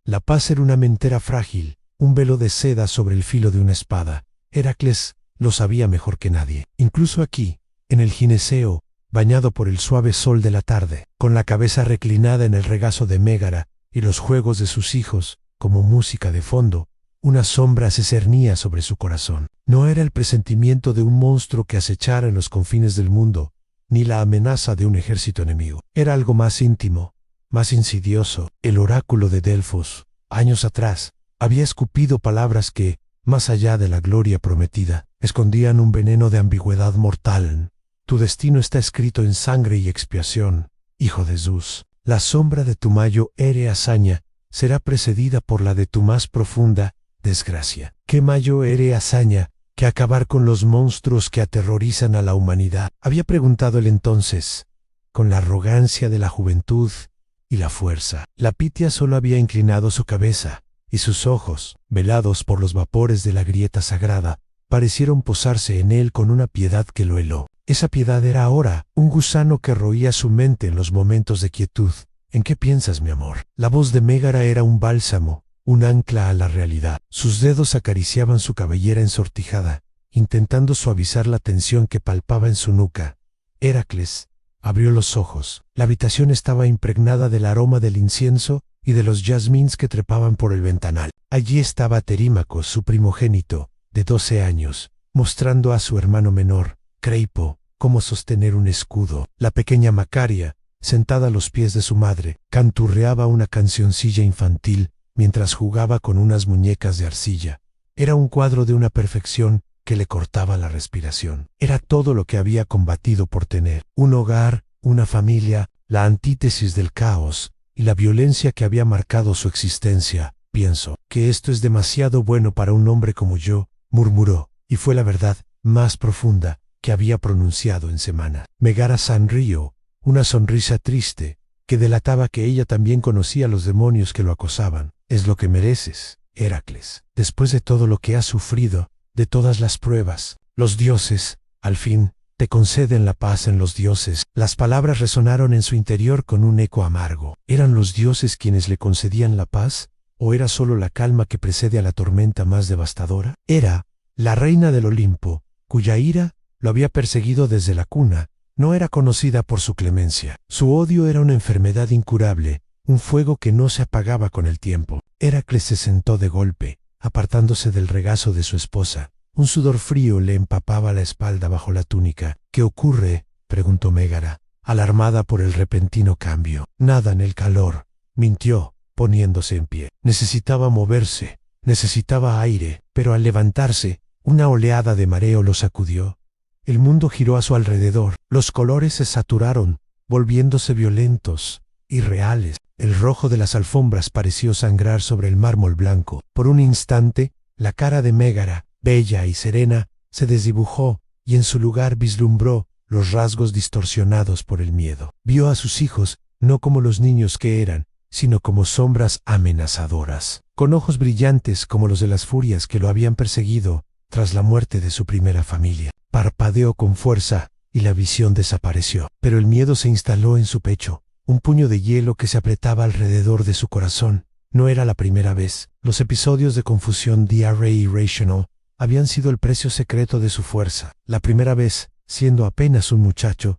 La paz era una mentera frágil, un velo de seda sobre el filo de una espada. Heracles lo sabía mejor que nadie. Incluso aquí, en el gineceo, bañado por el suave sol de la tarde, con la cabeza reclinada en el regazo de Mégara y los juegos de sus hijos, como música de fondo, una sombra se cernía sobre su corazón. No era el presentimiento de un monstruo que acechara en los confines del mundo, ni la amenaza de un ejército enemigo. Era algo más íntimo, más insidioso. El oráculo de Delfos, años atrás, había escupido palabras que, más allá de la gloria prometida, escondían un veneno de ambigüedad mortal. Tu destino está escrito en sangre y expiación, hijo de Zeus. La sombra de tu mayor hazaña será precedida por la de tu más profunda desgracia. ¿Qué mayor hazaña que acabar con los monstruos que aterrorizan a la humanidad? Había preguntado él entonces, con la arrogancia de la juventud y la fuerza. La Pitia solo había inclinado su cabeza, y sus ojos, velados por los vapores de la grieta sagrada, parecieron posarse en él con una piedad que lo heló. Esa piedad era ahora un gusano que roía su mente en los momentos de quietud. ¿En qué piensas, mi amor? La voz de Mégara era un bálsamo, un ancla a la realidad. Sus dedos acariciaban su cabellera ensortijada, intentando suavizar la tensión que palpaba en su nuca. Heracles abrió los ojos. La habitación estaba impregnada del aroma del incienso y de los jazmines que trepaban por el ventanal. Allí estaba Terímaco, su primogénito, de 12 años, mostrando a su hermano menor, Creipo, cómo sostener un escudo. La pequeña Macaria, sentada a los pies de su madre, canturreaba una cancioncilla infantil mientras jugaba con unas muñecas de arcilla. Era un cuadro de una perfección que le cortaba la respiración. Era todo lo que había combatido por tener: un hogar, una familia, la antítesis del caos y la violencia que había marcado su existencia. Pienso que esto es demasiado bueno para un hombre como yo, murmuró, y fue la verdad más profunda que había pronunciado en semana. Megara sonrió, una sonrisa triste, que delataba que ella también conocía los demonios que lo acosaban. Es lo que mereces, Heracles. Después de todo lo que has sufrido, de todas las pruebas, los dioses, al fin, te conceden la paz. En los dioses. Las palabras resonaron en su interior con un eco amargo. ¿Eran los dioses quienes le concedían la paz? ¿O era solo la calma que precede a la tormenta más devastadora? Era la reina del Olimpo, cuya ira lo había perseguido desde la cuna. No era conocida por su clemencia. Su odio era una enfermedad incurable, un fuego que no se apagaba con el tiempo. Heracles se sentó de golpe, apartándose del regazo de su esposa. Un sudor frío le empapaba la espalda bajo la túnica. ¿Qué ocurre?, preguntó Mégara, alarmada por el repentino cambio. Nada en el calor, mintió, poniéndose en pie. Necesitaba moverse, necesitaba aire, pero al levantarse, una oleada de mareo lo sacudió. El mundo giró a su alrededor. Los colores se saturaron, volviéndose violentos, irreales. El rojo de las alfombras pareció sangrar sobre el mármol blanco. Por un instante, la cara de Mégara, bella y serena, se desdibujó, y en su lugar vislumbró los rasgos distorsionados por el miedo. Vio a sus hijos, no como los niños que eran, sino como sombras amenazadoras, con ojos brillantes como los de las furias que lo habían perseguido tras la muerte de su primera familia. Parpadeó con fuerza, y la visión desapareció. Pero el miedo se instaló en su pecho, un puño de hielo que se apretaba alrededor de su corazón. No era la primera vez. Los episodios de confusión diarrea irrational habían sido el precio secreto de su fuerza. La primera vez, siendo apenas un muchacho,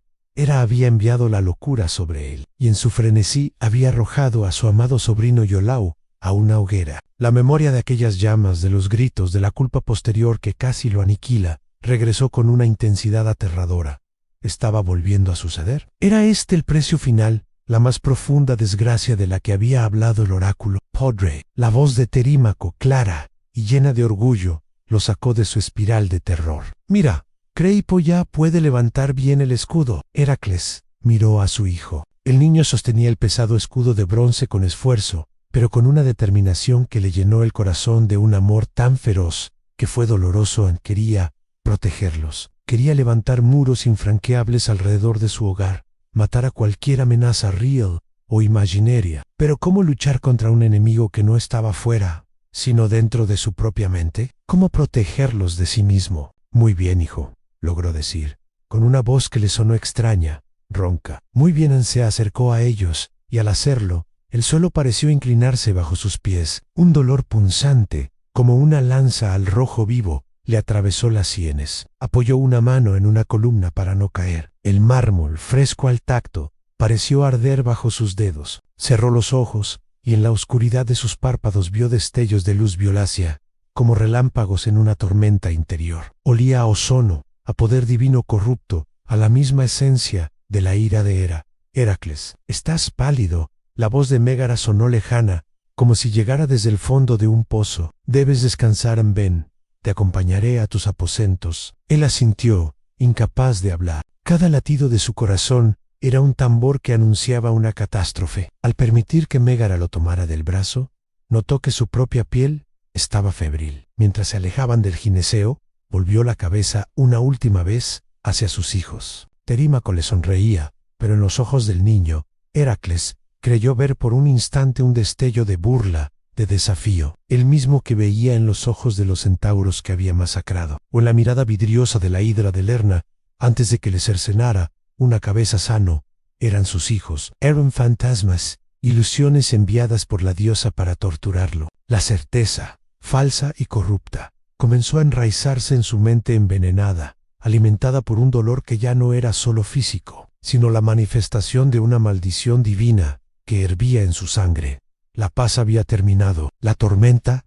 había enviado la locura sobre él, y en su frenesí había arrojado a su amado sobrino Iolao a una hoguera. La memoria de aquellas llamas, de los gritos, de la culpa posterior que casi lo aniquila, regresó con una intensidad aterradora. ¿Estaba volviendo a suceder? ¿Era este el precio final, la más profunda desgracia de la que había hablado el oráculo? Podre, la voz de Terímaco, clara y llena de orgullo, lo sacó de su espiral de terror. Mira, Creipo ya puede levantar bien el escudo. Heracles miró a su hijo. El niño sostenía el pesado escudo de bronce con esfuerzo, pero con una determinación que le llenó el corazón de un amor tan feroz que fue doloroso. Quería protegerlos. Quería levantar muros infranqueables alrededor de su hogar, matar a cualquier amenaza real o imaginaria. Pero ¿cómo luchar contra un enemigo que no estaba fuera, sino dentro de su propia mente? ¿Cómo protegerlos de sí mismo? Muy bien, hijo, logró decir, con una voz que le sonó extraña, ronca. Muy bien. Se acercó a ellos, y al hacerlo, El suelo pareció inclinarse bajo sus pies. Un dolor punzante, como una lanza al rojo vivo, le atravesó las sienes. Apoyó una mano en una columna para no caer. El mármol, fresco al tacto, pareció arder bajo sus dedos. Cerró los ojos y en la oscuridad de sus párpados vio destellos de luz violácea, como relámpagos en una tormenta interior. Olía a ozono, a poder divino corrupto, a la misma esencia de la ira de Hera. Heracles, estás pálido. La voz de Mégara sonó lejana, como si llegara desde el fondo de un pozo. Debes descansar, ven, te acompañaré a tus aposentos. Él asintió, incapaz de hablar. Cada latido de su corazón era un tambor que anunciaba una catástrofe. Al permitir que Mégara lo tomara del brazo, notó que su propia piel estaba febril. Mientras se alejaban del gineceo, volvió la cabeza una última vez hacia sus hijos. Terímaco le sonreía, pero en los ojos del niño, Heracles creyó ver por un instante un destello de burla, de desafío, el mismo que veía en los ojos de los centauros que había masacrado, o en la mirada vidriosa de la hidra de Lerna, antes de que le cercenara una cabeza sano. Eran sus hijos, eran fantasmas, ilusiones enviadas por la diosa para torturarlo. La certeza, falsa y corrupta, comenzó a enraizarse en su mente envenenada, alimentada por un dolor que ya no era solo físico, sino la manifestación de una maldición divina que hervía en su sangre. La paz había terminado. La tormenta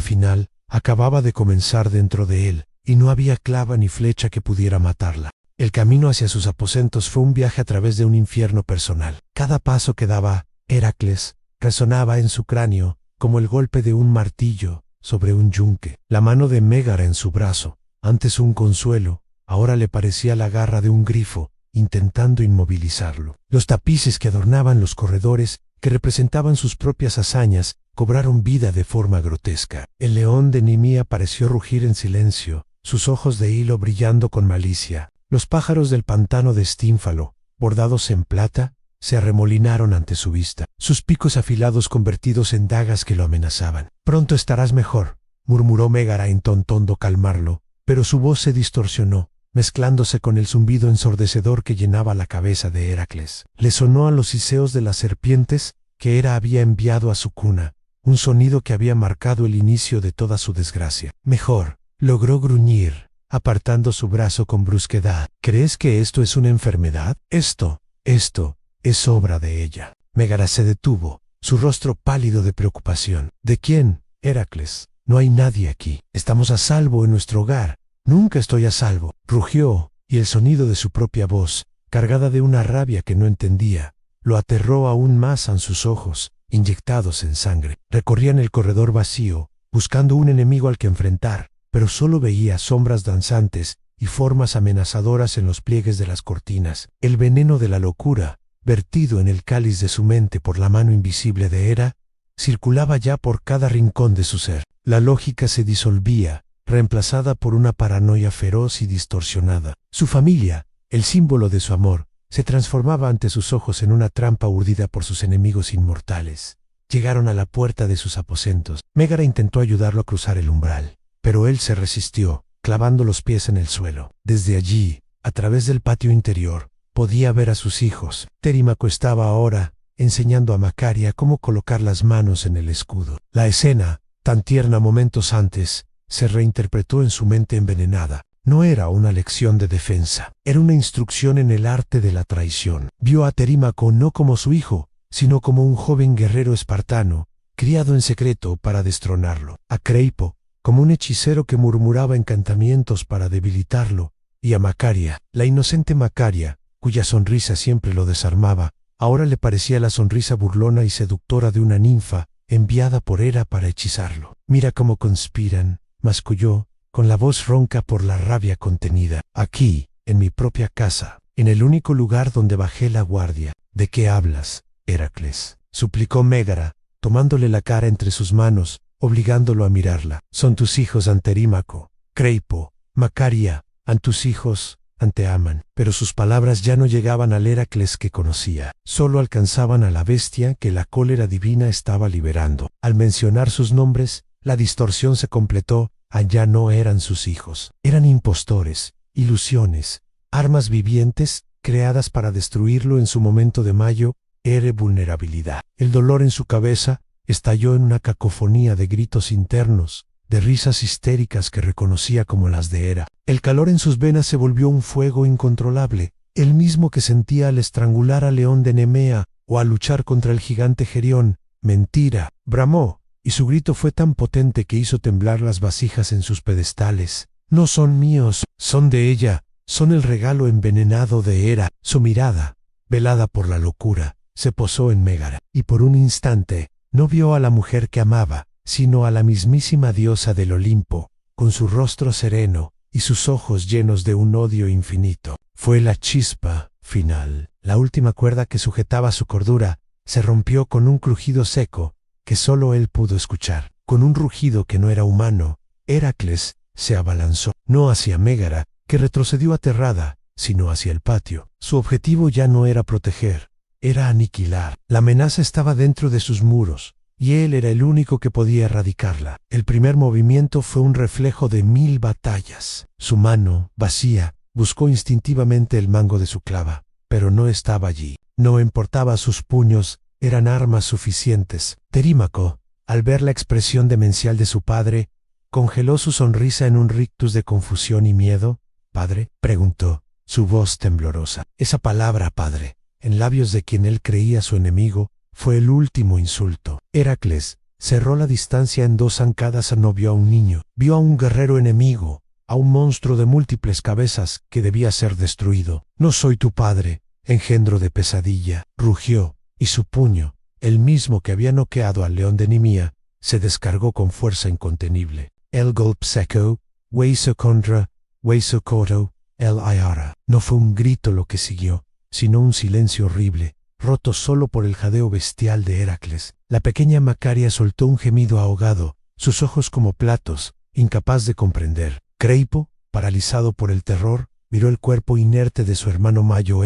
final, acababa de comenzar dentro de él, y no había clava ni flecha que pudiera matarla. El camino hacia sus aposentos fue un viaje a través de un infierno personal. Cada paso que daba Heracles resonaba en su cráneo como el golpe de un martillo sobre un yunque. La mano de Mégara en su brazo, antes un consuelo, ahora le parecía la garra de un grifo, intentando inmovilizarlo. Los tapices que adornaban los corredores, que representaban sus propias hazañas, cobraron vida de forma grotesca. El león de Nimía pareció rugir en silencio, sus ojos de hilo brillando con malicia. Los pájaros del pantano de Estínfalo, bordados en plata, se arremolinaron ante su vista, sus picos afilados convertidos en dagas que lo amenazaban. Pronto estarás mejor, murmuró Mégara intentando calmarlo, pero su voz se distorsionó, mezclándose con el zumbido ensordecedor que llenaba la cabeza de Heracles. Le sonó a los siseos de las serpientes que Hera había enviado a su cuna, un sonido que había marcado el inicio de toda su desgracia. Mejor, logró gruñir, apartando su brazo con brusquedad. ¿Crees que esto es una enfermedad? Esto es obra de ella. Mégara se detuvo, su rostro pálido de preocupación. ¿De quién, Heracles? No hay nadie aquí. Estamos a salvo en nuestro hogar. Nunca estoy a salvo, rugió, y el sonido de su propia voz, cargada de una rabia que no entendía, lo aterró aún más a sus ojos, inyectados en sangre. Recorrían el corredor vacío, buscando un enemigo al que enfrentar, pero solo veía sombras danzantes y formas amenazadoras en los pliegues de las cortinas. El veneno de la locura, vertido en el cáliz de su mente por la mano invisible de Hera, circulaba ya por cada rincón de su ser. La lógica se disolvía, reemplazada por una paranoia feroz y distorsionada. Su familia, el símbolo de su amor, se transformaba ante sus ojos en una trampa urdida por sus enemigos inmortales. Llegaron a la puerta de sus aposentos. Mégara intentó ayudarlo a cruzar el umbral, pero él se resistió, clavando los pies en el suelo. Desde allí, a través del patio interior, podía ver a sus hijos. Terímaco estaba ahora enseñando a Macaria cómo colocar las manos en el escudo. La escena, tan tierna momentos antes, se reinterpretó en su mente envenenada. No era una lección de defensa, era una instrucción en el arte de la traición. Vio a Terímaco no como su hijo, sino como un joven guerrero espartano, criado en secreto para destronarlo. A Creipo, como un hechicero que murmuraba encantamientos para debilitarlo, y a Macaria, la inocente Macaria, cuya sonrisa siempre lo desarmaba, ahora le parecía la sonrisa burlona y seductora de una ninfa, enviada por Hera para hechizarlo. Mira cómo conspiran, masculló, con la voz ronca por la rabia contenida. Aquí, en mi propia casa, en el único lugar donde bajé la guardia. ¿De qué hablas, Heracles?, suplicó Mégara, tomándole la cara entre sus manos, obligándolo a mirarla. Son tus hijos Anterímaco, Creipo, Macaria, tus hijos, Anteaman. Pero sus palabras ya no llegaban al Heracles que conocía, solo alcanzaban a la bestia que la cólera divina estaba liberando. Al mencionar sus nombres, la distorsión se completó. Allá no eran sus hijos, eran impostores, ilusiones, armas vivientes creadas para destruirlo en su momento de mayo, era vulnerabilidad. El dolor en su cabeza estalló en una cacofonía de gritos internos, de risas histéricas que reconocía como las de Hera. El calor en sus venas se volvió un fuego incontrolable, el mismo que sentía al estrangular al león de Nemea o al luchar contra el gigante Gerión. Mentira, bramó, y su grito fue tan potente que hizo temblar las vasijas en sus pedestales. No son míos, son de ella, son el regalo envenenado de Hera. Su mirada, velada por la locura, se posó en Mégara, y por un instante no vio a la mujer que amaba, sino a la mismísima diosa del Olimpo, con su rostro sereno y sus ojos llenos de un odio infinito. Fue la chispa final. La última cuerda que sujetaba su cordura se rompió con un crujido seco que solo él pudo escuchar. Con un rugido que no era humano, Heracles se abalanzó, no hacia Mégara, que retrocedió aterrada, sino hacia el patio. Su objetivo ya no era proteger, era aniquilar. La amenaza estaba dentro de sus muros, y él era el único que podía erradicarla. El primer movimiento fue un reflejo de 1000 batallas. Su mano, vacía, buscó instintivamente el mango de su clava, pero no estaba allí. No importaba sus puños, eran armas suficientes. Terímaco, al ver la expresión demencial de su padre, congeló su sonrisa en un rictus de confusión y miedo. «¿Padre?», preguntó, su voz temblorosa. Esa palabra, padre, en labios de quien él creía su enemigo, fue el último insulto. Heracles cerró la distancia en 2 zancadas. No vio a un niño, vio a un guerrero enemigo, a un monstruo de múltiples cabezas que debía ser destruido. «No soy tu padre, engendro de pesadilla», rugió, y su puño, el mismo que había noqueado al león de Nimía, se descargó con fuerza incontenible. El golpe seco, hueso contra hueso coto, el ayara. No fue un grito lo que siguió, sino un silencio horrible, roto solo por el jadeo bestial de Heracles. La pequeña Macaria soltó un gemido ahogado, sus ojos como platos, incapaz de comprender. Creipo, paralizado por el terror, miró el cuerpo inerte de su hermano mayor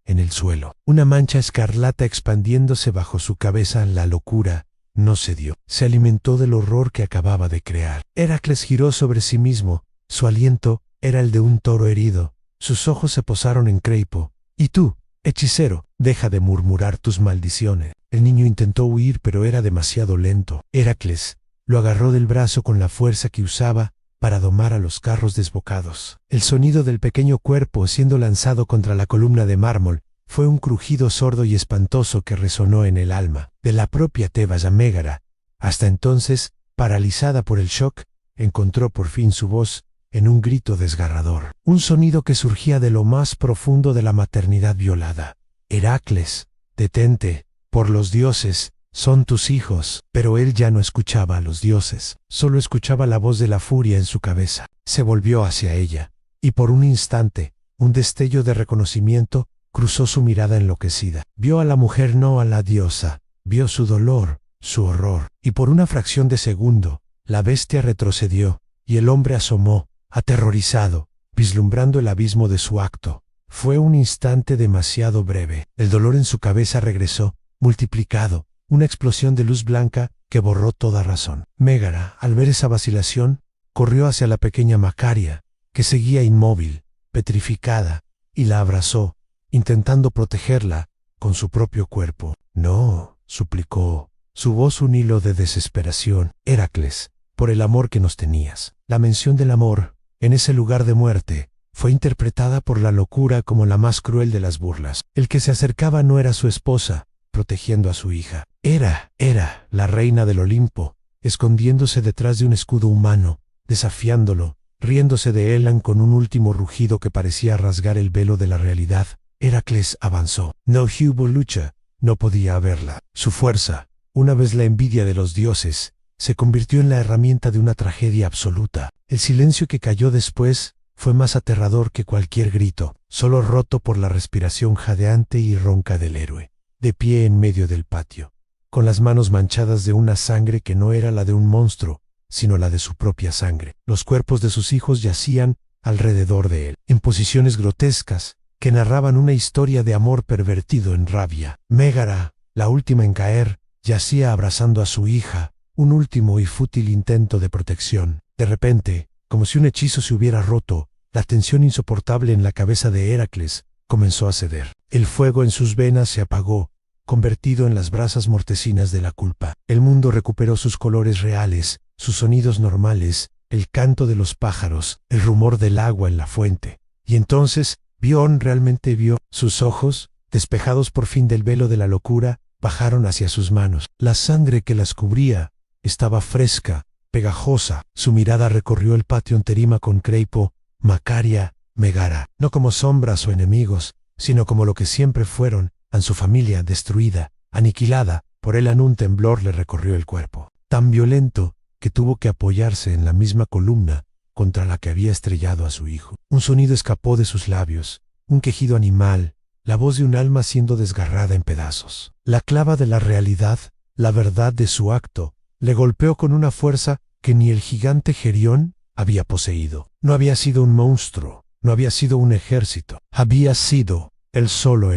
en el suelo. Una mancha escarlata expandiéndose bajo su cabeza. La locura no cedió. Se alimentó del horror que acababa de crear. Heracles giró sobre sí mismo. Su aliento era el de un toro herido. Sus ojos se posaron en Creipo. «Y tú, hechicero, deja de murmurar tus maldiciones». El niño intentó huir, pero era demasiado lento. Heracles lo agarró del brazo con la fuerza que usaba para domar a los carros desbocados. El sonido del pequeño cuerpo siendo lanzado contra la columna de mármol fue un crujido sordo y espantoso que resonó en el alma de la propia Tebas. Mégara, hasta entonces paralizada por el shock, encontró por fin su voz en un grito desgarrador, un sonido que surgía de lo más profundo de la maternidad violada. «Heracles, detente, por los dioses, son tus hijos». Pero él ya no escuchaba a los dioses, solo escuchaba la voz de la furia en su cabeza. Se volvió hacia ella, y por un instante, un destello de reconocimiento cruzó su mirada enloquecida. Vio a la mujer, no a la diosa, vio su dolor, su horror, y por una fracción de segundo, la bestia retrocedió, y el hombre asomó, aterrorizado, vislumbrando el abismo de su acto. Fue un instante demasiado breve. El dolor en su cabeza regresó, multiplicado, una explosión de luz blanca que borró toda razón. Mégara, al ver esa vacilación, corrió hacia la pequeña Macaria, que seguía inmóvil, petrificada, y la abrazó, intentando protegerla con su propio cuerpo. «No», suplicó, su voz un hilo de desesperación. «Heracles, por el amor que nos tenías». La mención del amor, en ese lugar de muerte, fue interpretada por la locura como la más cruel de las burlas. El que se acercaba no era su esposa, protegiendo a su hija. Era la reina del Olimpo, escondiéndose detrás de un escudo humano, desafiándolo, riéndose de Elan con un último rugido que parecía rasgar el velo de la realidad. Heracles avanzó. No hubo lucha, no podía haberla. Su fuerza, una vez la envidia de los dioses, se convirtió en la herramienta de una tragedia absoluta. El silencio que cayó después fue más aterrador que cualquier grito, solo roto por la respiración jadeante y ronca del héroe, de pie en medio del patio, con las manos manchadas de una sangre que no era la de un monstruo, sino la de su propia sangre. Los cuerpos de sus hijos yacían alrededor de él, en posiciones grotescas que narraban una historia de amor pervertido en rabia. Mégara, la última en caer, yacía abrazando a su hija, un último y fútil intento de protección. De repente, como si un hechizo se hubiera roto, la tensión insoportable en la cabeza de Heracles comenzó a ceder. El fuego en sus venas se apagó, convertido en las brasas mortecinas de la culpa. El mundo recuperó sus colores reales, sus sonidos normales, el canto de los pájaros, el rumor del agua en la fuente. Y entonces, realmente vio. Sus ojos, despejados por fin del velo de la locura, bajaron hacia sus manos. La sangre que las cubría estaba fresca, pegajosa. Su mirada recorrió el patio en terima con Creipo, Macaria, Megara, no como sombras o enemigos, sino como lo que siempre fueron, a su familia destruida, aniquilada. Por él un temblor le recorrió el cuerpo, tan violento que tuvo que apoyarse en la misma columna contra la que había estrellado a su hijo. Un sonido escapó de sus labios, un quejido animal, la voz de un alma siendo desgarrada en pedazos. La clava de la realidad, la verdad de su acto, le golpeó con una fuerza que ni el gigante Gerión había poseído. No había sido un monstruo, no había sido un ejército, había sido él solo.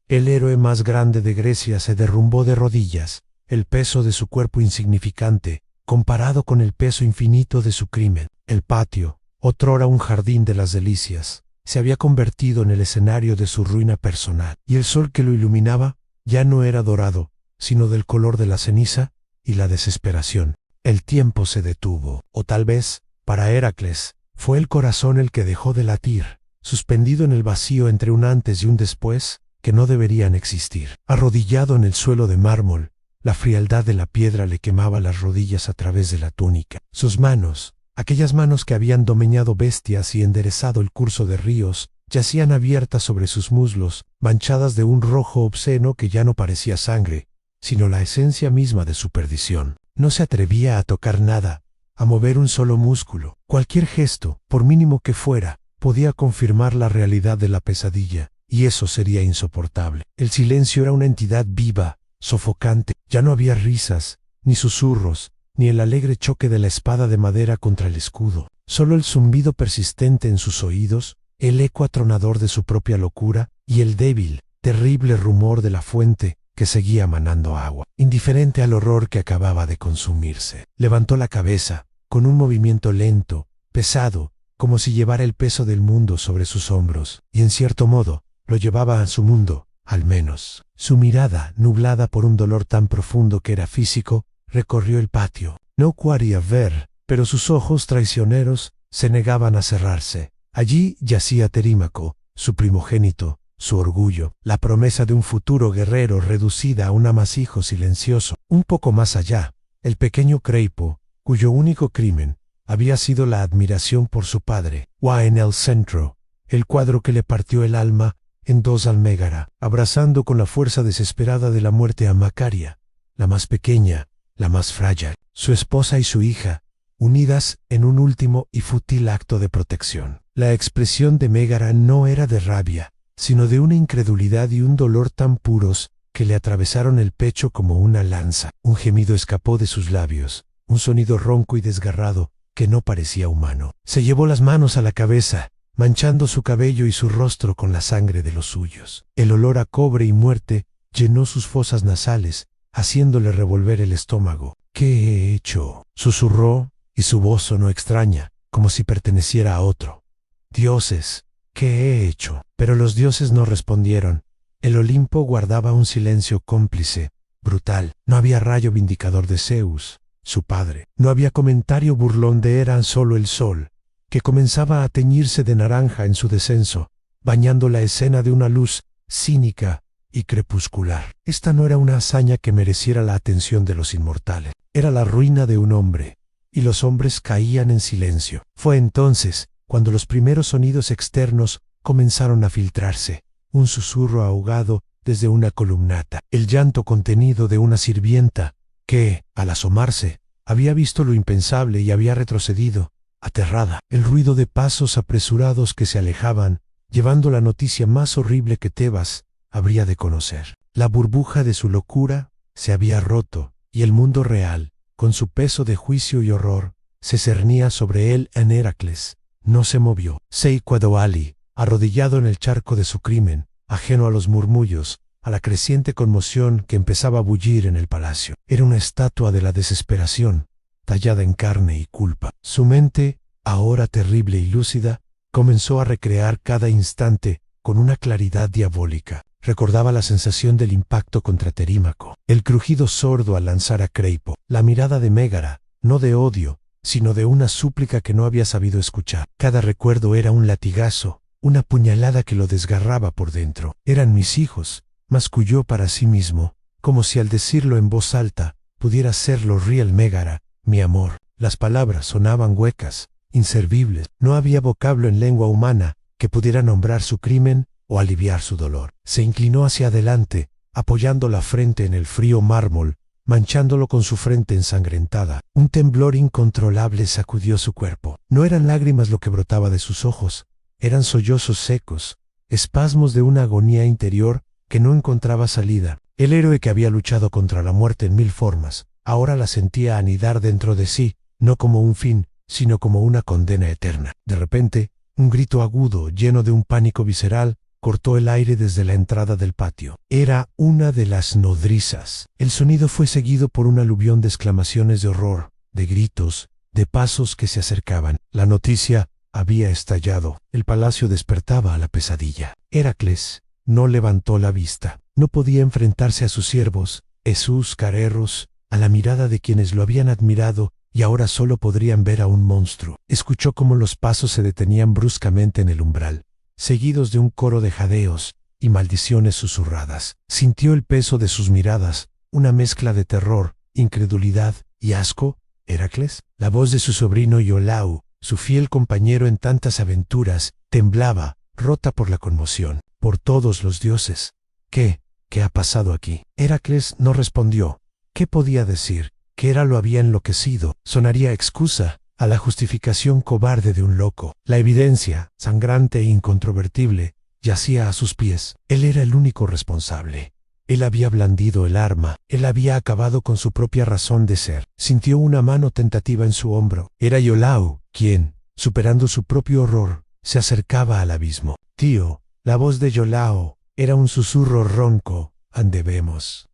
El héroe más grande de Grecia se derrumbó de rodillas, el peso de su cuerpo insignificante, comparado con el peso infinito de su crimen. El patio, otrora un jardín de las delicias, se había convertido en el escenario de su ruina personal, y el sol que lo iluminaba ya no era dorado, sino del color de la ceniza y la desesperación. El tiempo se detuvo, o tal vez, para Heracles, fue el corazón el que dejó de latir, suspendido en el vacío entre un antes y un después que no deberían existir. Arrodillado en el suelo de mármol, la frialdad de la piedra le quemaba las rodillas a través de la túnica. Sus manos, aquellas manos que habían domeñado bestias y enderezado el curso de ríos, yacían abiertas sobre sus muslos, manchadas de un rojo obsceno que ya no parecía sangre, sino la esencia misma de su perdición. No se atrevía a tocar nada, a mover un solo músculo. Cualquier gesto, por mínimo que fuera, podía confirmar la realidad de la pesadilla, y eso sería insoportable. El silencio era una entidad viva, sofocante. Ya no había risas, ni susurros, ni el alegre choque de la espada de madera contra el escudo. Solo el zumbido persistente en sus oídos, el eco atronador de su propia locura, y el débil, terrible rumor de la fuente que seguía manando agua. Indiferente al horror que acababa de consumirse, levantó la cabeza, con un movimiento lento, pesado, como si llevara el peso del mundo sobre sus hombros, y en cierto modo, lo llevaba a su mundo, al menos. Su mirada, nublada por un dolor tan profundo que era físico, recorrió el patio. No quería ver, pero sus ojos traicioneros se negaban a cerrarse. Allí yacía Terímaco, su primogénito, su orgullo, la promesa de un futuro guerrero reducida a un amasijo silencioso. Un poco más allá, el pequeño Creipo, cuyo único crimen había sido la admiración por su padre. En el centro, el cuadro que le partió el alma en dos al Mégara, abrazando con la fuerza desesperada de la muerte a Macaria, la más pequeña, la más frágil, su esposa y su hija, unidas en un último y fútil acto de protección. La expresión de Mégara no era de rabia, sino de una incredulidad y un dolor tan puros que le atravesaron el pecho como una lanza. Un gemido escapó de sus labios, un sonido ronco y desgarrado que no parecía humano. Se llevó las manos a la cabeza, manchando su cabello y su rostro con la sangre de los suyos. El olor a cobre y muerte llenó sus fosas nasales, haciéndole revolver el estómago. «¿Qué he hecho?», susurró, y su voz sonó extraña, como si perteneciera a otro. «Dioses, ¿qué he hecho?». Pero los dioses no respondieron. El Olimpo guardaba un silencio cómplice, brutal. No había rayo vindicador de Zeus, su padre. No había comentario burlón de Hera, solo el sol, que comenzaba a teñirse de naranja en su descenso, bañando la escena de una luz cínica y crepuscular. Esta no era una hazaña que mereciera la atención de los inmortales. Era la ruina de un hombre, y los hombres caían en silencio. Fue entonces cuando los primeros sonidos externos comenzaron a filtrarse. Un susurro ahogado desde una columnata. El llanto contenido de una sirvienta que, al asomarse, había visto lo impensable y había retrocedido, aterrada. El ruido de pasos apresurados que se alejaban, llevando la noticia más horrible que Tebas habría de conocer. La burbuja de su locura se había roto, y el mundo real, con su peso de juicio y horror, se cernía sobre él. En Heracles no se movió. Seiquadoali, arrodillado en el charco de su crimen, ajeno a los murmullos, a la creciente conmoción que empezaba a bullir en el palacio. Era una estatua de la desesperación, tallada en carne y culpa. Su mente, ahora terrible y lúcida, comenzó a recrear cada instante con una claridad diabólica. Recordaba la sensación del impacto contra Terímaco, el crujido sordo al lanzar a Creipo, la mirada de Mégara, no de odio, sino de una súplica que no había sabido escuchar. Cada recuerdo era un latigazo, una puñalada que lo desgarraba por dentro. Eran mis hijos, masculló para sí mismo, como si al decirlo en voz alta, pudiera serlo Riel Mégara, mi amor. Las palabras sonaban huecas, inservibles. No había vocablo en lengua humana que pudiera nombrar su crimen o aliviar su dolor. Se inclinó hacia adelante, apoyando la frente en el frío mármol, manchándolo con su frente ensangrentada. Un temblor incontrolable sacudió su cuerpo. No eran lágrimas lo que brotaba de sus ojos, eran sollozos secos, espasmos de una agonía interior que no encontraba salida. El héroe que había luchado contra la muerte en mil formas, ahora la sentía anidar dentro de sí, no como un fin, sino como una condena eterna. De repente, un grito agudo, lleno de un pánico visceral, cortó el aire desde la entrada del patio. Era una de las nodrizas. El sonido fue seguido por un aluvión de exclamaciones de horror, de gritos, de pasos que se acercaban. La noticia había estallado. El palacio despertaba a la pesadilla. Heracles no levantó la vista. No podía enfrentarse a sus siervos, Jesús, Carerros, a la mirada de quienes lo habían admirado y ahora solo podrían ver a un monstruo. Escuchó cómo los pasos se detenían bruscamente en el umbral, seguidos de un coro de jadeos y maldiciones susurradas. Sintió el peso de sus miradas, una mezcla de terror, incredulidad y asco. ¿Heracles? La voz de su sobrino Iolao, su fiel compañero en tantas aventuras, temblaba, rota por la conmoción. Por todos los dioses. ¿Qué ha pasado aquí? Heracles no respondió. ¿Qué podía decir? Que Hera lo había enloquecido. Sonaría excusa a la justificación cobarde de un loco. La evidencia, sangrante e incontrovertible, yacía a sus pies. Él era el único responsable. Él había blandido el arma. Él había acabado con su propia razón de ser. Sintió una mano tentativa en su hombro. Era Iolao, quien, superando su propio horror, se acercaba al abismo. Tío, la voz de Iolao era un susurro ronco.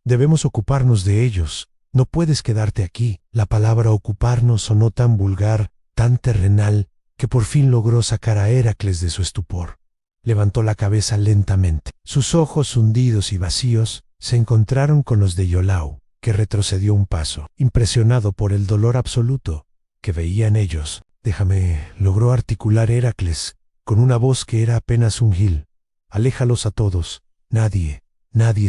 Debemos ocuparnos de ellos. No puedes quedarte aquí. La palabra ocuparnos sonó tan vulgar, tan terrenal, que por fin logró sacar a Heracles de su estupor. Levantó la cabeza lentamente. Sus ojos hundidos y vacíos se encontraron con los de Iolao, que retrocedió un paso, impresionado por el dolor absoluto que veía en ellos. Logró articular Heracles, con una voz que era apenas un gil. Aléjalos a todos. Nadie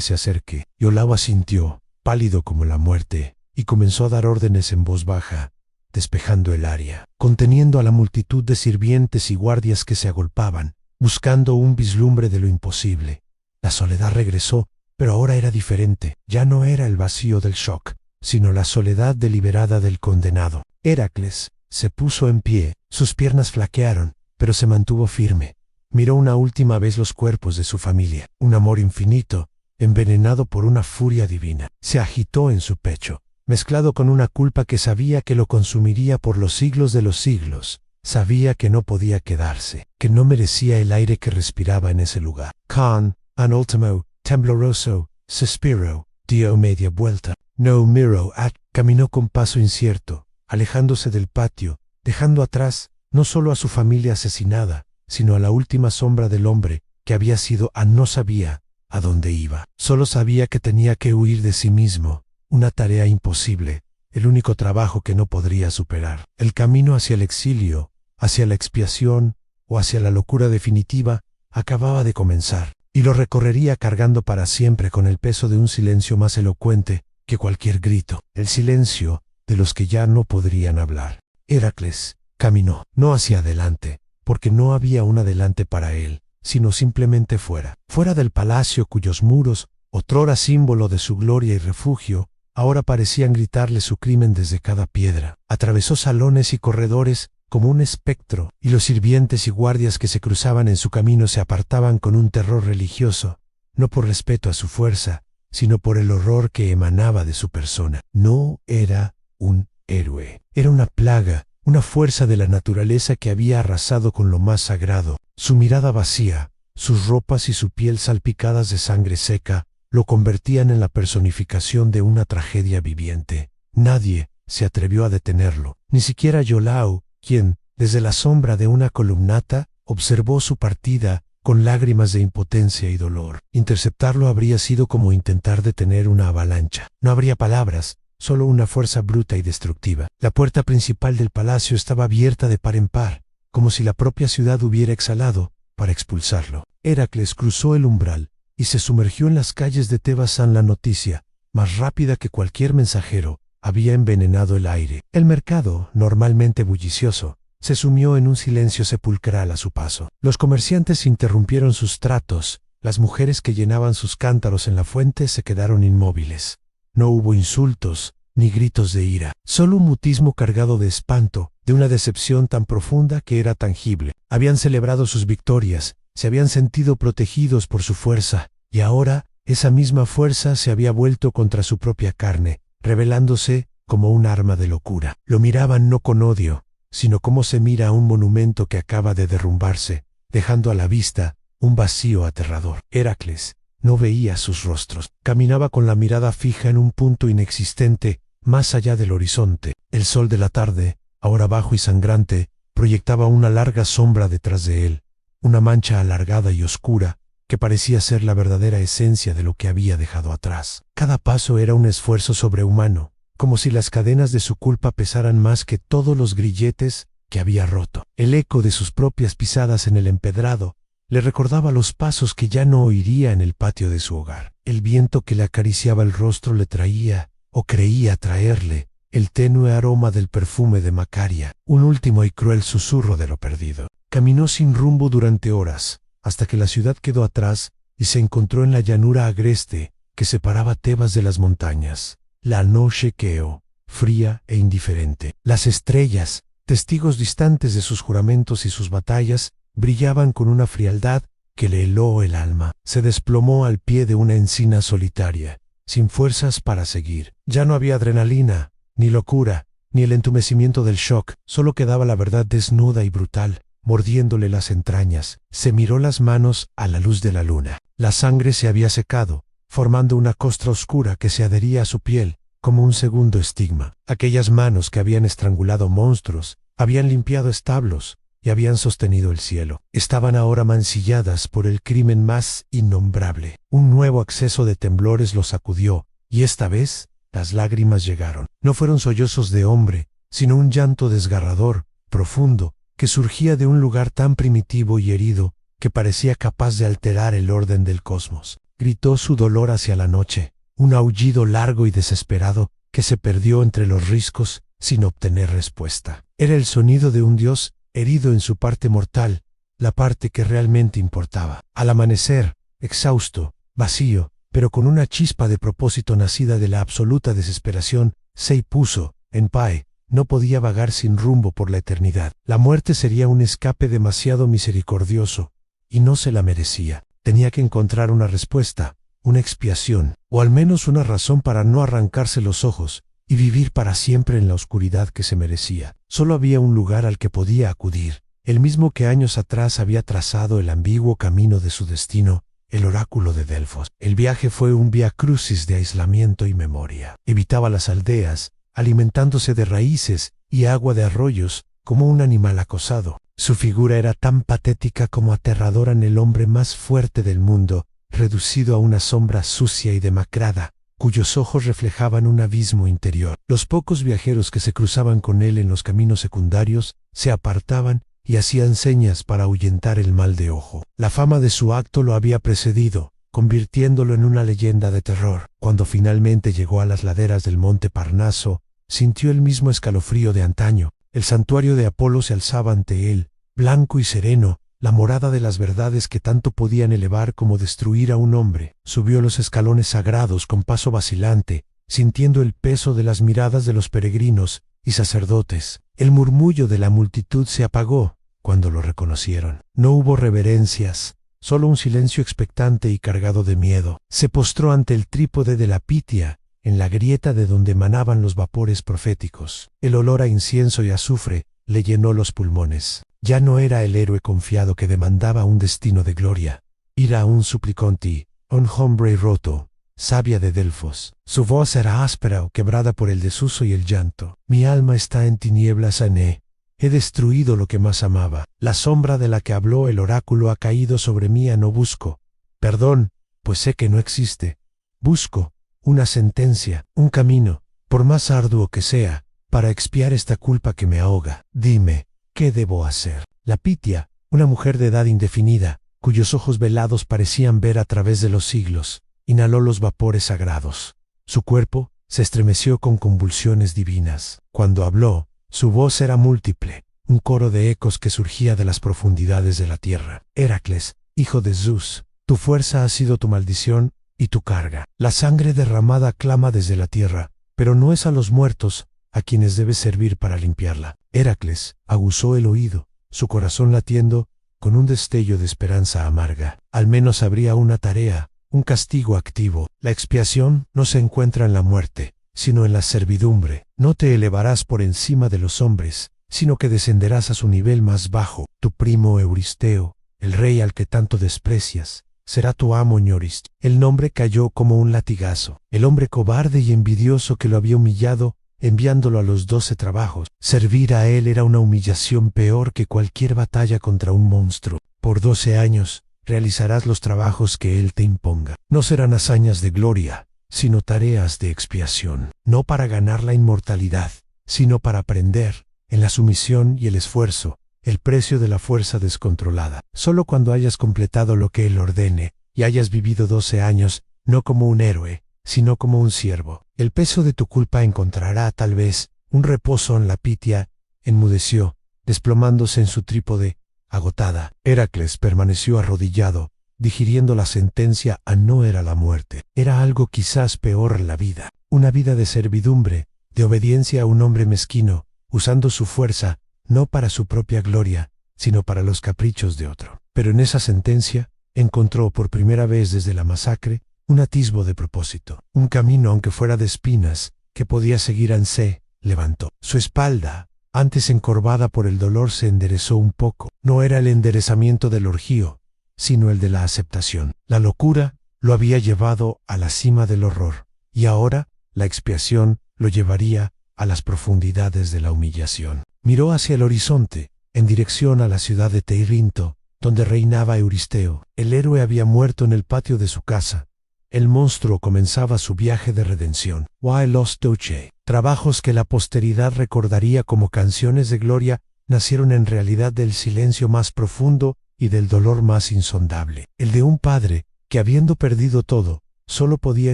se acerque. Iolao asintió, pálido como la muerte, y comenzó a dar órdenes en voz baja, despejando el área, conteniendo a la multitud de sirvientes y guardias que se agolpaban, buscando un vislumbre de lo imposible. La soledad regresó, pero ahora era diferente. Ya no era el vacío del shock, sino la soledad deliberada del condenado. Heracles se puso en pie, sus piernas flaquearon, pero se mantuvo firme. Miró una última vez los cuerpos de su familia, un amor infinito, envenenado por una furia divina. Se agitó en su pecho, mezclado con una culpa que sabía que lo consumiría por los siglos de los siglos. Sabía que no podía quedarse, que no merecía el aire que respiraba en ese lugar. Con un último, tembloroso suspiro, dio media vuelta. No miró caminó con paso incierto, alejándose del patio, dejando atrás no solo a su familia asesinada, sino a la última sombra del hombre que había sido. No sabía a dónde iba. Solo sabía que tenía que huir de sí mismo, una tarea imposible, el único trabajo que no podría superar. El camino hacia el exilio, hacia la expiación o hacia la locura definitiva acababa de comenzar, y lo recorrería cargando para siempre con el peso de un silencio más elocuente que cualquier grito, el silencio de los que ya no podrían hablar. Heracles caminó, no hacia adelante, porque no había un adelante para él, sino simplemente fuera del palacio cuyos muros, otrora símbolo de su gloria y refugio, ahora parecían gritarle su crimen desde cada piedra. Atravesó salones y corredores como un espectro, y los sirvientes y guardias que se cruzaban en su camino se apartaban con un terror religioso, no por respeto a su fuerza, sino por el horror que emanaba de su persona. No era un héroe, era una plaga, una fuerza de la naturaleza que había arrasado con lo más sagrado. Su mirada vacía, sus ropas y su piel salpicadas de sangre seca, lo convertían en la personificación de una tragedia viviente. Nadie se atrevió a detenerlo, ni siquiera Iolao, quien, desde la sombra de una columnata, observó su partida con lágrimas de impotencia y dolor. Interceptarlo habría sido como intentar detener una avalancha. No habría palabras, solo una fuerza bruta y destructiva. La puerta principal del palacio estaba abierta de par en par, como si la propia ciudad hubiera exhalado para expulsarlo. Heracles cruzó el umbral y se sumergió en las calles de Tebas. La noticia, más rápida que cualquier mensajero, había envenenado el aire. El mercado, normalmente bullicioso, se sumió en un silencio sepulcral a su paso. Los comerciantes interrumpieron sus tratos, las mujeres que llenaban sus cántaros en la fuente se quedaron inmóviles. No hubo insultos, ni gritos de ira, solo un mutismo cargado de espanto, de una decepción tan profunda que era tangible. Habían celebrado sus victorias, se habían sentido protegidos por su fuerza, y ahora esa misma fuerza se había vuelto contra su propia carne, revelándose como un arma de locura. Lo miraban no con odio, sino como se mira a un monumento que acaba de derrumbarse, dejando a la vista un vacío aterrador. Heracles no veía sus rostros. Caminaba con la mirada fija en un punto inexistente, más allá del horizonte. El sol de la tarde, ahora bajo y sangrante, proyectaba una larga sombra detrás de él, una mancha alargada y oscura, que parecía ser la verdadera esencia de lo que había dejado atrás. Cada paso era un esfuerzo sobrehumano, como si las cadenas de su culpa pesaran más que todos los grilletes que había roto. El eco de sus propias pisadas en el empedrado le recordaba los pasos que ya no oiría en el patio de su hogar. El viento que le acariciaba el rostro le traía, o creía traerle, el tenue aroma del perfume de Macaria, un último y cruel susurro de lo perdido. Caminó sin rumbo durante horas, hasta que la ciudad quedó atrás y se encontró en la llanura agreste que separaba Tebas de las montañas. La noche quedó, fría e indiferente. Las estrellas, testigos distantes de sus juramentos y sus batallas, brillaban con una frialdad que le heló el alma. Se desplomó al pie de una encina solitaria, sin fuerzas para seguir. Ya no había adrenalina, ni locura, ni el entumecimiento del shock, solo quedaba la verdad desnuda y brutal, mordiéndole las entrañas. Se miró las manos a la luz de la luna. La sangre se había secado, formando una costra oscura que se adhería a su piel, como un segundo estigma. Aquellas manos que habían estrangulado monstruos, habían limpiado establos, y habían sostenido el cielo. Estaban ahora mancilladas por el crimen más innombrable. Un nuevo acceso de temblores los sacudió, y esta vez las lágrimas llegaron. No fueron sollozos de hombre, sino un llanto desgarrador, profundo, que surgía de un lugar tan primitivo y herido que parecía capaz de alterar el orden del cosmos. Gritó su dolor hacia la noche, un aullido largo y desesperado que se perdió entre los riscos sin obtener respuesta. Era el sonido de un dios herido en su parte mortal, la parte que realmente importaba. Al amanecer, exhausto, vacío, pero con una chispa de propósito nacida de la absoluta desesperación, se puso en pie. No podía vagar sin rumbo por la eternidad. La muerte sería un escape demasiado misericordioso, y no se la merecía. Tenía que encontrar una respuesta, una expiación, o al menos una razón para no arrancarse los ojos y vivir para siempre en la oscuridad que se merecía. Solo había un lugar al que podía acudir, el mismo que años atrás había trazado el ambiguo camino de su destino, el oráculo de Delfos. El viaje fue un vía crucis de aislamiento y memoria. Evitaba las aldeas, alimentándose de raíces y agua de arroyos como un animal acosado. Su figura era tan patética como aterradora en el hombre más fuerte del mundo, reducido a una sombra sucia y demacrada, cuyos ojos reflejaban un abismo interior. Los pocos viajeros que se cruzaban con él en los caminos secundarios se apartaban y hacían señas para ahuyentar el mal de ojo. La fama de su acto lo había precedido, convirtiéndolo en una leyenda de terror. Cuando finalmente llegó a las laderas del monte Parnaso, sintió el mismo escalofrío de antaño. El santuario de Apolo se alzaba ante él, blanco y sereno, la morada de las verdades que tanto podían elevar como destruir a un hombre. Subió los escalones sagrados con paso vacilante, sintiendo el peso de las miradas de los peregrinos y sacerdotes. El murmullo de la multitud se apagó cuando lo reconocieron. No hubo reverencias, solo un silencio expectante y cargado de miedo. Se postró ante el trípode de la Pitia, en la grieta de donde emanaban los vapores proféticos. El olor a incienso y azufre le llenó los pulmones. Ya no era el héroe confiado que demandaba un destino de gloria. Era un supliconti, un hombre roto, sabia de Delfos. Su voz era áspera o quebrada por el desuso y el llanto. Mi alma está en tinieblas, Ané. he destruido lo que más amaba. La sombra de la que habló el oráculo ha caído sobre mí. No busco perdón, pues sé que no existe. Busco una sentencia, un camino, por más arduo que sea, para expiar esta culpa que me ahoga. Dime, ¿qué debo hacer? La Pitia, una mujer de edad indefinida, cuyos ojos velados parecían ver a través de los siglos, inhaló los vapores sagrados. Su cuerpo se estremeció con convulsiones divinas. Cuando habló, su voz era múltiple, un coro de ecos que surgía de las profundidades de la tierra. Heracles, hijo de Zeus, tu fuerza ha sido tu maldición y tu carga. La sangre derramada clama desde la tierra, pero no es a los muertos a quienes debe servir para limpiarla. Heracles aguzó el oído, su corazón latiendo con un destello de esperanza amarga. Al menos habría una tarea, un castigo activo. La expiación no se encuentra en la muerte, sino en la servidumbre. No te elevarás por encima de los hombres, sino que descenderás a su nivel más bajo. Tu primo Euristeo, el rey al que tanto desprecias, será tu amo Ñorist. El nombre cayó como un latigazo. El hombre cobarde y envidioso que lo había humillado, enviándolo a los 12 trabajos. Servir a él era una humillación peor que cualquier batalla contra un monstruo. Por 12 años, realizarás los trabajos que él te imponga. No serán hazañas de gloria, sino tareas de expiación. No para ganar la inmortalidad, sino para aprender, en la sumisión y el esfuerzo, el precio de la fuerza descontrolada. Solo cuando hayas completado lo que él ordene, y hayas vivido 12 años, no como un héroe, sino como un siervo, el peso de tu culpa encontrará, tal vez, un reposo en la Pitia. Enmudeció, desplomándose en su trípode, agotada. Heracles permaneció arrodillado, digiriendo la sentencia. No era la muerte, era algo quizás peor: la vida. Una vida de servidumbre, de obediencia a un hombre mezquino, usando su fuerza, no para su propia gloria, sino para los caprichos de otro. Pero en esa sentencia, encontró por primera vez desde la masacre, un atisbo de propósito, un camino aunque fuera de espinas, que podía seguir. Se levantó. Su espalda, antes encorvada por el dolor, se enderezó un poco. No era el enderezamiento del orgío, sino el de la aceptación. La locura lo había llevado a la cima del horror, y ahora la expiación lo llevaría a las profundidades de la humillación. Miró hacia el horizonte, en dirección a la ciudad de Teirinto, donde reinaba Euristeo. El héroe había muerto en el patio de su casa. El monstruo comenzaba su viaje de redención. Why Lost Touche. Trabajos que la posteridad recordaría como canciones de gloria, nacieron en realidad del silencio más profundo y del dolor más insondable. El de un padre que, habiendo perdido todo, solo podía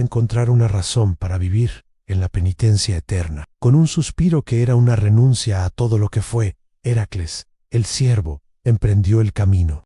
encontrar una razón para vivir en la penitencia eterna. Con un suspiro que era una renuncia a todo lo que fue, Heracles, el siervo, emprendió el camino.